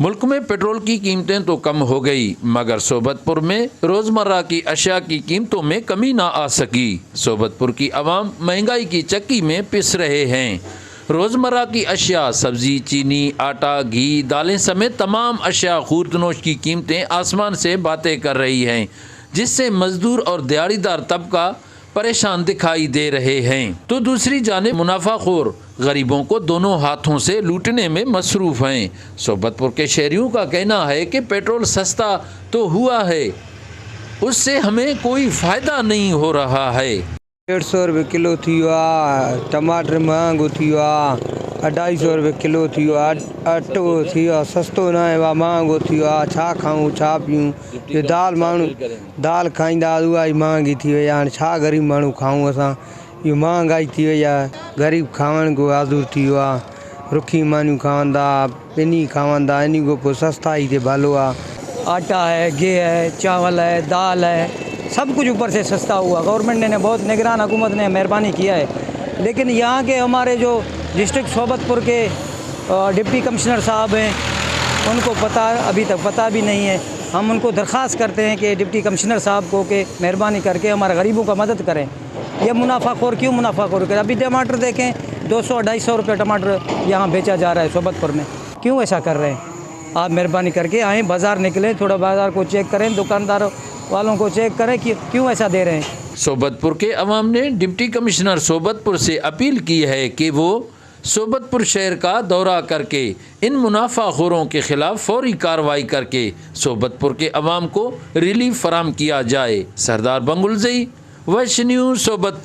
मुल्क में पेट्रोल की कीमतें तो कम हो गई, मगर सोबतपुर में रोज़मर्रा की अशिया की कीमतों में कमी ना आ सकी। सोबतपुर की आवाम महंगाई की चक्की में पिस रहे हैं। रोज़मर्रा की अशिया सब्ज़ी, चीनी, आटा, घी, दालें समेत तमाम अशिया खूर्दनोश की कीमतें आसमान से बातें कर रही हैं, जिससे मजदूर और दिहाड़ीदार तबका परेशान दिखाई दे रहे हैं। तो दूसरी जानिब मुनाफाखोर गरीबों को दोनों हाथों से लूटने में मसरूफ़ हैं। सोबतपुर के शहरियों का कहना है कि पेट्रोल सस्ता तो हुआ है, उससे हमें कोई फ़ायदा नहीं हो रहा है। 150 रुपये किलो थी वियो आहे, टमाटर महांगो थी वियो आहे, 250 रुपये किलो थी वियो आहे, अटो थी वियो आहे सस्तो न आहे, महांगो थी वियो आहे। छा खाऊं छा पियूं? ये दाल माण्हू दाल खाईंदा उहा ई महांगी थी वई आहे। हाणे छा ग़रीब माण्हू खाऊं असां? इहो महांगाई थी वई आहे, ग़रीब खावण को आज़ूर थी वियो आहे। रुखी मानियूं खावंदा, पिनी खावंदा, इन खां पोइ सस्ताई ते भालो आहे। आटा है, घी है, चावल है, दाल है, सब कुछ ऊपर से सस्ता हुआ। गवर्नमेंट ने बहुत निगरान हुकूमत ने मेहरबानी किया है, लेकिन यहाँ के हमारे जो डिस्ट्रिक्ट सोबतपुर के डिप्टी कमिश्नर साहब हैं, उनको पता अभी तक पता भी नहीं है। हम उनको दरख्वास्त करते हैं कि डिप्टी कमिश्नर साहब को कि मेहरबानी करके हमारे गरीबों का मदद करें। ये मुनाफाखोर क्यों मुनाफाखोर करें? अभी टमाटर देखें, 200-250 रुपये टमाटर यहाँ बेचा जा रहा है सोबतपुर में। क्यों ऐसा कर रहे हैं? आप मेहरबानी करके आएँ, बाज़ार निकलें, थोड़ा बाज़ार को चेक करें, दुकानदारों वालों को चेक करें कि क्यों ऐसा दे रहे हैं। सोबतपुर के अवाम ने डिप्टी कमिश्नर सोबतपुर से अपील की है कि वो सोबतपुर शहर का दौरा करके इन मुनाफाखोरों के खिलाफ फौरी कार्रवाई करके सोबतपुर के अवाम को रिलीफ फराहम किया जाए। सरदार बंगुलज़ई, वैश न्यूज़, सोबतपुर।